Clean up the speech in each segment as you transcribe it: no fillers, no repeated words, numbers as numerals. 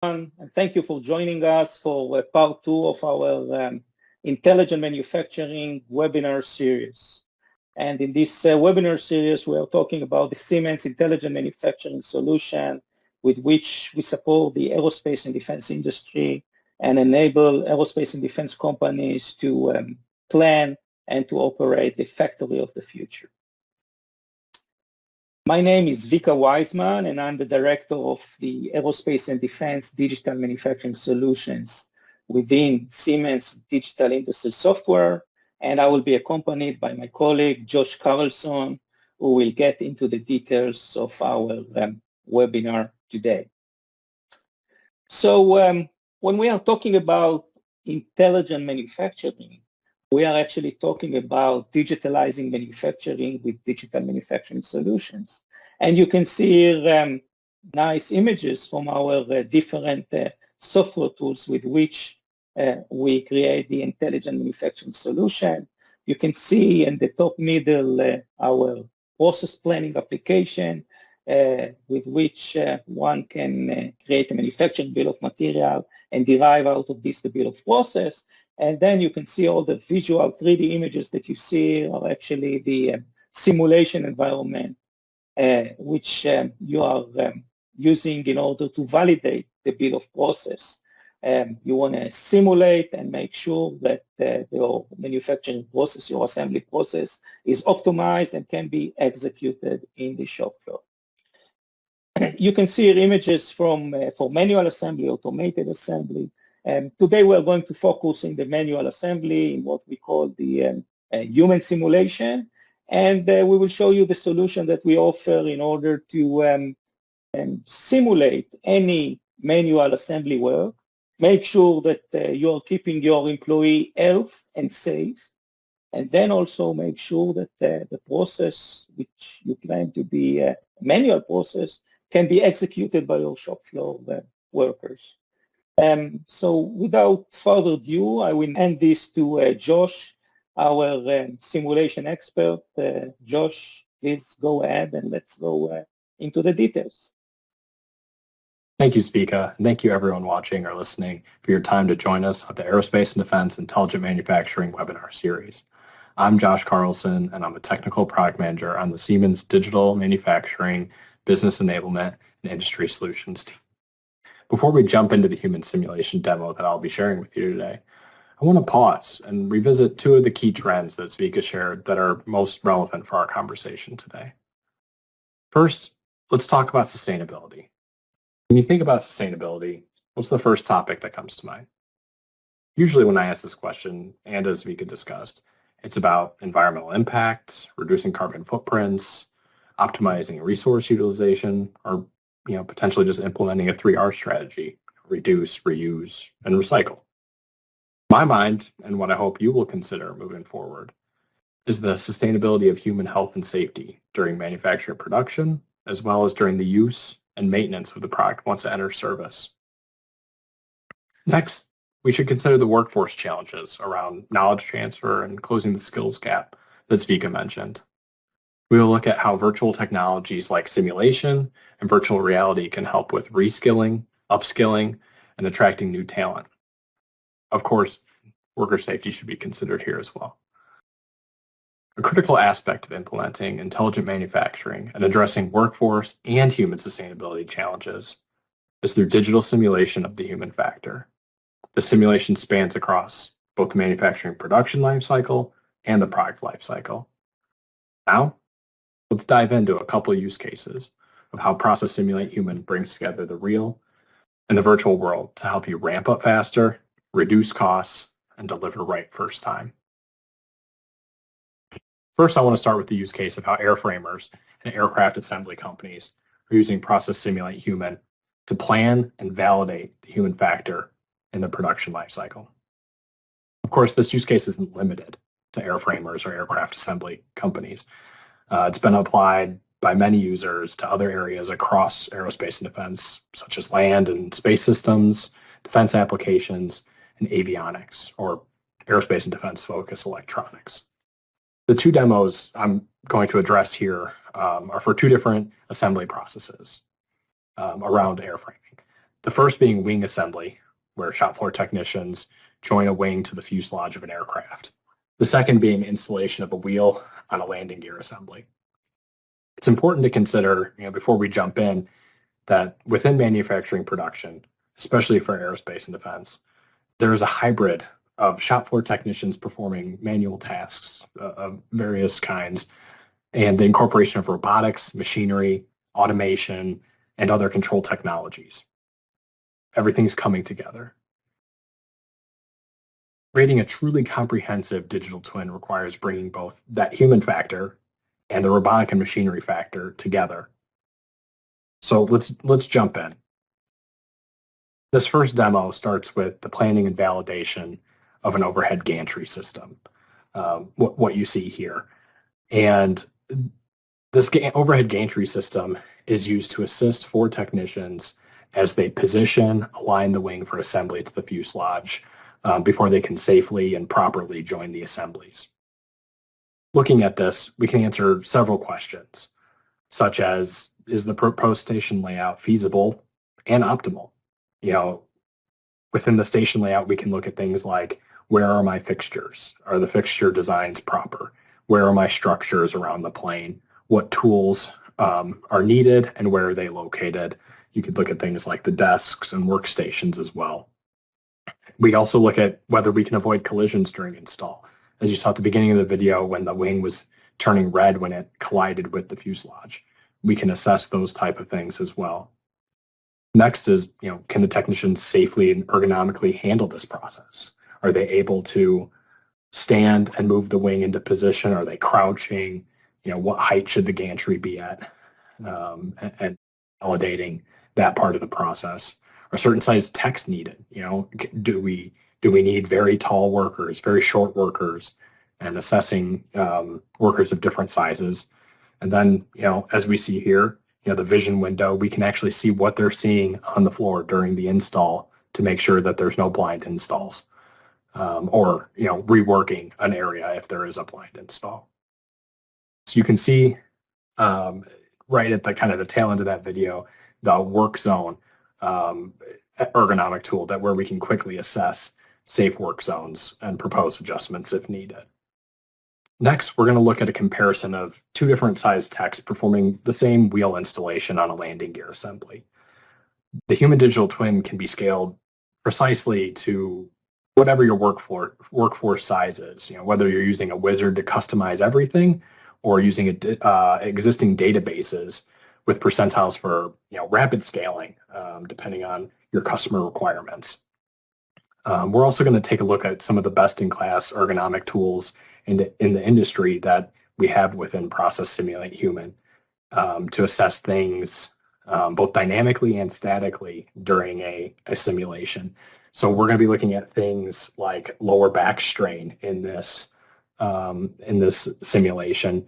And thank you for joining us for part two of our Intelligent Manufacturing webinar series. And in this webinar series, we are talking about the Siemens Intelligent Manufacturing solution with which we support the aerospace and defense industry and enable aerospace and defense companies to plan and to operate the factory of the future. My name is Vika Wiseman, and I'm the director of the Aerospace and Defense Digital Manufacturing Solutions within Siemens Digital Industry Software, and I will be accompanied by my colleague, Josh Carlson, who will get into the details of our webinar today. So when we are talking about intelligent manufacturing, we are actually talking about digitalizing manufacturing with digital manufacturing solutions. And you can see here nice images from our different software tools with which we create the intelligent manufacturing solution. You can see in the top middle our process planning application with which one can create a manufacturing bill of material and derive out of this the bill of process. And then you can see all the visual 3D images that you see are actually the simulation environment which you are using in order to validate the bill of process. You want to simulate and make sure that your manufacturing process, your assembly process is optimized and can be executed in the shop floor. You can see images from for manual assembly, automated assembly. Today we're going to focus in the manual assembly in what we call the human simulation, and we will show you the solution that we offer in order to simulate any manual assembly work, make sure that you are keeping your employee health and safe, and then also make sure that the process which you plan to be a manual process can be executed by your shop floor workers. So without further ado, I will hand this to Josh, our simulation expert. Josh, please go ahead and let's go into the details. Thank you, Svika, and thank you everyone watching or listening for your time to join us on the Aerospace and Defense Intelligent Manufacturing webinar series. I'm Josh Carlson, and I'm a technical product manager on the Siemens Digital Manufacturing Business Enablement and Industry Solutions team. Before we jump into the human simulation demo that I'll be sharing with you today, I want to pause and revisit two of the key trends that Svika shared that are most relevant for our conversation today. First, let's talk about sustainability. When you think about sustainability, what's the first topic that comes to mind? Usually when I ask this question, and as Svika discussed, it's about environmental impact, reducing carbon footprints, optimizing resource utilization, or potentially just implementing a 3R strategy: reduce, reuse, and recycle. My mind, and what I hope you will consider moving forward, is the sustainability of human health and safety during manufacturing production, as well as during the use and maintenance of the product once it enters service. Next, we should consider the workforce challenges around knowledge transfer and closing the skills gap that Svika mentioned. We will look at how virtual technologies like simulation and virtual reality can help with reskilling, upskilling, and attracting new talent. Of course, worker safety should be considered here as well. A critical aspect of implementing intelligent manufacturing and addressing workforce and human sustainability challenges is through digital simulation of the human factor. The simulation spans across both the manufacturing production lifecycle and the product lifecycle. Now, let's dive into a couple of use cases of how Process Simulate Human brings together the real and the virtual world to help you ramp up faster, reduce costs, and deliver right first time. First, I want to start with the use case of how airframers and aircraft assembly companies are using Process Simulate Human to plan and validate the human factor in the production lifecycle. Of course, this use case isn't limited to airframers or aircraft assembly companies. It's been applied by many users to other areas across aerospace and defense, such as land and space systems, defense applications, and avionics, or aerospace and defense focused electronics. The two demos I'm going to address here are for two different assembly processes around airframing. The first being wing assembly, where shop floor technicians join a wing to the fuselage of an aircraft. The second being installation of a wheel on a landing gear assembly. It's important to consider, before we jump in, that within manufacturing production, especially for aerospace and defense, there is a hybrid of shop floor technicians performing manual tasks of various kinds, and the incorporation of robotics, machinery, automation, and other control technologies. Everything's coming together. Creating a truly comprehensive digital twin requires bringing both that human factor and the robotic and machinery factor together. So let's jump in. This first demo starts with the planning and validation of an overhead gantry system, what you see here. And this overhead gantry system is used to assist floor technicians as they position, align the wing for assembly to the fuselage before they can safely and properly join the assemblies. Looking at this, we can answer several questions, such as, is the proposed station layout feasible and optimal? Within the station layout, we can look at things like, where are my fixtures? Are the fixture designs proper? Where are my structures around the plane? What tools are needed and where are they located? You could look at things like the desks and workstations as well. We also look at whether we can avoid collisions during install. As you saw at the beginning of the video, when the wing was turning red when it collided with the fuselage, we can assess those type of things as well. Next is, can the technicians safely and ergonomically handle this process? Are they able to stand and move the wing into position? Are they crouching? What height should the gantry be at? And validating that part of the process. Are certain size techs needed? Do we need very tall workers, very short workers, and assessing workers of different sizes? And then, as we see here, the vision window, we can actually see what they're seeing on the floor during the install to make sure that there's no blind installs, or reworking an area if there is a blind install. So you can see right at the kind of the tail end of that video, the work zone ergonomic tool where we can quickly assess safe work zones and propose adjustments if needed. Next, we're going to look at a comparison of two different size techs performing the same wheel installation on a landing gear assembly. The human digital twin can be scaled precisely to whatever your workforce size is, whether you're using a wizard to customize everything or using existing databases with percentiles for rapid scaling, depending on your customer requirements. We're also going to take a look at some of the best-in-class ergonomic tools in the industry that we have within Process Simulate Human to assess things both dynamically and statically during a simulation. So we're going to be looking at things like lower back strain in this simulation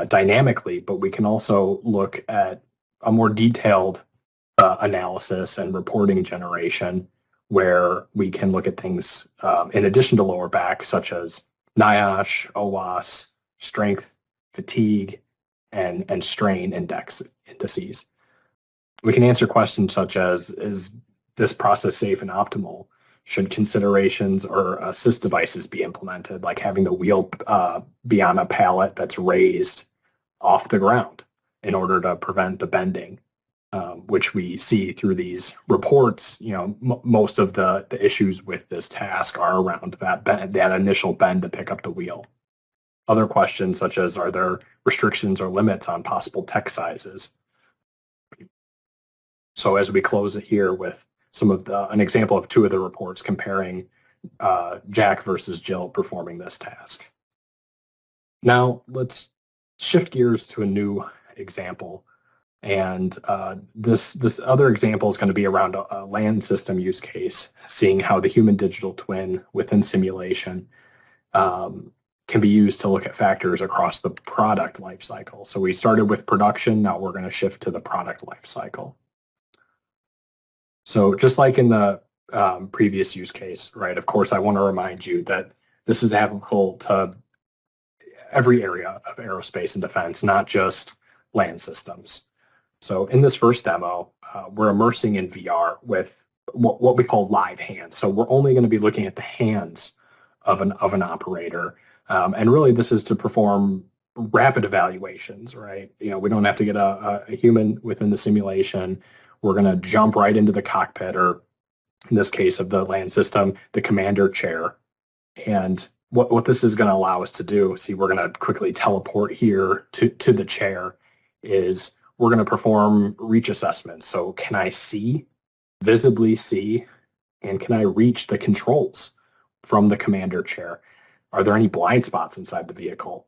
dynamically, but we can also look at a more detailed analysis and reporting generation where we can look at things in addition to lower back, such as NIOSH, OWASP, strength, fatigue, and strain indices. We can answer questions such as, is this process safe and optimal? Should considerations or assist devices be implemented, like having the wheel be on a pallet that's raised off the ground in order to prevent the bending, which we see through these reports. Most of the issues with this task are around that initial bend to pick up the wheel. Other questions such as, are there restrictions or limits on possible tech sizes? So as we close it here with an example of two of the reports comparing Jack versus Jill performing this task. Now let's shift gears to a new example. And this other example is going to be around a land system use case, seeing how the human digital twin within simulation can be used to look at factors across the product lifecycle. So we started with production, now we're going to shift to the product lifecycle. So just like in the previous use case, right, of course, I want to remind you that this is applicable to every area of aerospace and defense, not just land systems. So in this first demo, we're immersing in VR with what we call live hands. So we're only going to be looking at the hands of an operator. And really this is to perform rapid evaluations, right? You know, we don't have to get a human within the simulation. We're going to jump right into the cockpit, or in this case of the land system, the commander chair. And what this is going to allow us to do, see, we're going to quickly teleport here to the chair, is we're going to perform reach assessments. So can I see, visibly see, and can I reach the controls from the commander chair? Are there any blind spots inside the vehicle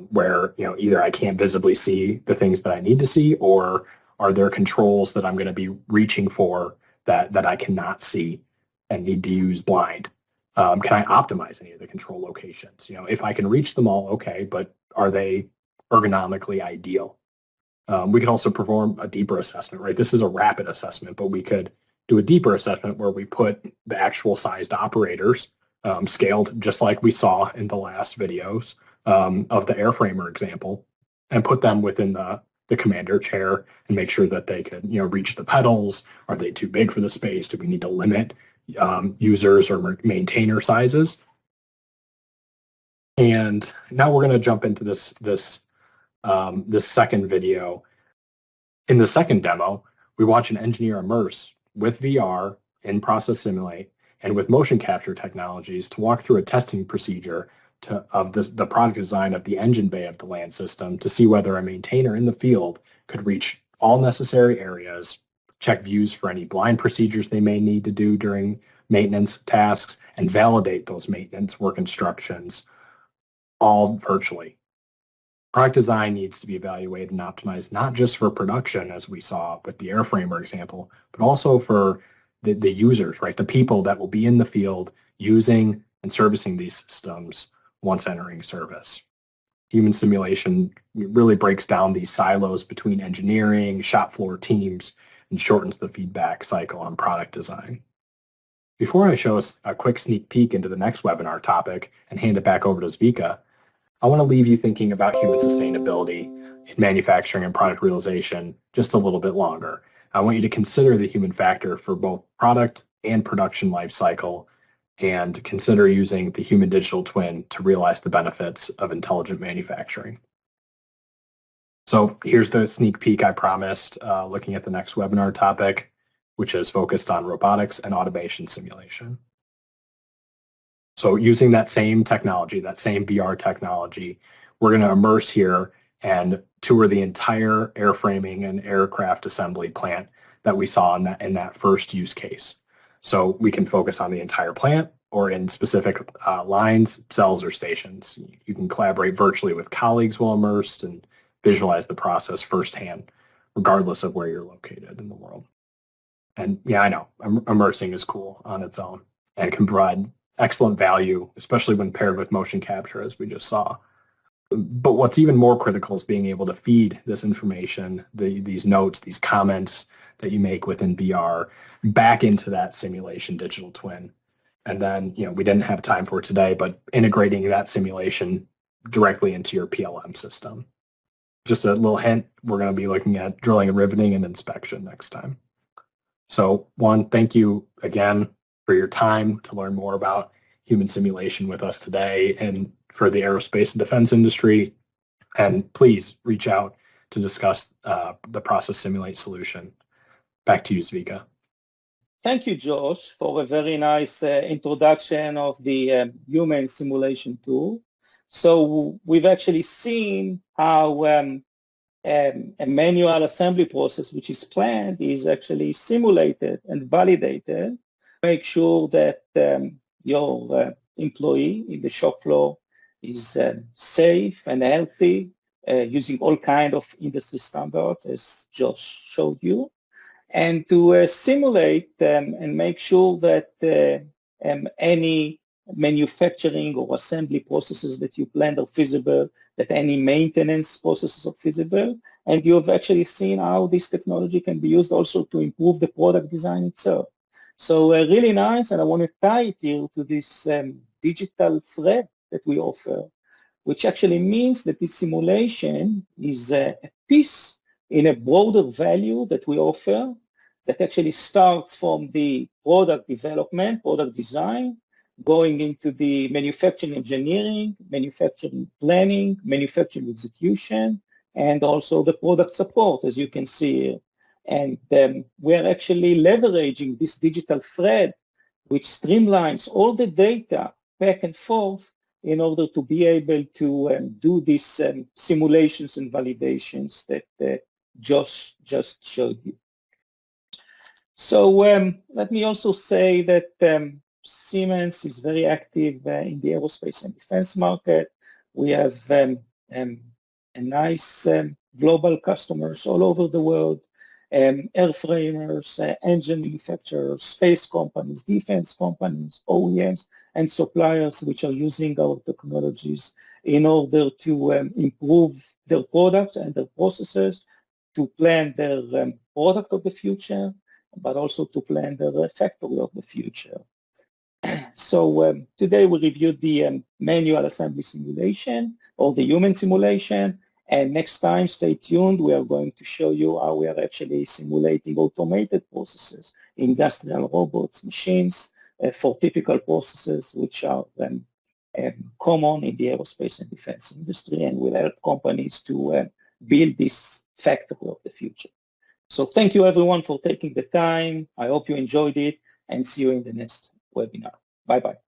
where, you know, either I can't visibly see the things that I need to see, or are there controls that I'm going to be reaching for that I cannot see and need to use blind? Can I optimize any of the control locations? You know, if I can reach them all, okay, but are they ergonomically ideal? We could also perform a deeper assessment, right? This is a rapid assessment, but we could do a deeper assessment where we put the actual sized operators scaled just like we saw in the last videos of the airframer example, and put them within the commander chair and make sure that they could, you know, reach the pedals. Are they too big for the space? Do we need to limit users or maintainer sizes? And now we're going to jump into this second video. In the second demo, we watch an engineer immerse with VR in Process Simulate and with motion capture technologies to walk through a testing procedure of the product design of the engine bay of the land system to see whether a maintainer in the field could reach all necessary areas, check views for any blind procedures they may need to do during maintenance tasks, and validate those maintenance work instructions all virtually. Product design needs to be evaluated and optimized not just for production, as we saw with the airframer example, but also for the users, right? The people that will be in the field using and servicing these systems once entering service. Human simulation really breaks down these silos between engineering, shop floor teams, and shortens the feedback cycle on product design. Before I show us a quick sneak peek into the next webinar topic and hand it back over to Zvika, I want to leave you thinking about human sustainability in manufacturing and product realization just a little bit longer. I want you to consider the human factor for both product and production life cycle, and consider using the human digital twin to realize the benefits of intelligent manufacturing. So here's the sneak peek I promised, looking at the next webinar topic, which is focused on robotics and automation simulation. So using that same technology, that same VR technology, we're going to immerse here and tour the entire airframing and aircraft assembly plant that we saw in that first use case. So we can focus on the entire plant or in specific lines, cells, or stations. You can collaborate virtually with colleagues while immersed and visualize the process firsthand, regardless of where you're located in the world. And yeah, I know, immersing is cool on its own and can provide excellent value, especially when paired with motion capture, as we just saw. But what's even more critical is being able to feed this information, these notes, these comments that you make within VR back into that simulation digital twin. And then, you know, we didn't have time for it today, but integrating that simulation directly into your PLM system. Just a little hint, we're going to be looking at drilling and riveting and inspection next time. So one, thank you again for your time to learn more about human simulation with us today and for the aerospace and defense industry. And please reach out to discuss the Process Simulate solution. Back to you, Zvika. Thank you, Josh, for a very nice introduction of the human simulation tool. So we've actually seen how a manual assembly process, which is planned, is actually simulated and validated. Make sure that your employee in the shop floor is safe and healthy, using all kinds of industry standards, as Josh showed you, and to simulate and make sure that any manufacturing or assembly processes that you planned are feasible, that any maintenance processes are feasible, and you've actually seen how this technology can be used also to improve the product design itself. So really nice, and I want to tie it here to this digital thread that we offer, which actually means that this simulation is a piece in a broader value that we offer that actually starts from the product development, product design, going into the manufacturing engineering, manufacturing planning, manufacturing execution, and also the product support, as you can see here. And we're actually leveraging this digital thread, which streamlines all the data back and forth in order to be able to do these simulations and validations that Josh just showed you. So let me also say that Siemens is very active in the aerospace and defense market. We have a nice global customers all over the world, airframers, engine manufacturers, space companies, defense companies, OEMs, and suppliers which are using our technologies in order to improve their products and their processes, to plan their product of the future, but also to plan the factory of the future. So today we reviewed the manual assembly simulation or the human simulation, and next time, stay tuned. We are going to show you how we are actually simulating automated processes, industrial robots, machines, for typical processes which are common in the aerospace and defense industry, and will help companies to build this factory of the future. So thank you everyone for taking the time. I hope you enjoyed it, and see you in the next webinar. Bye-bye.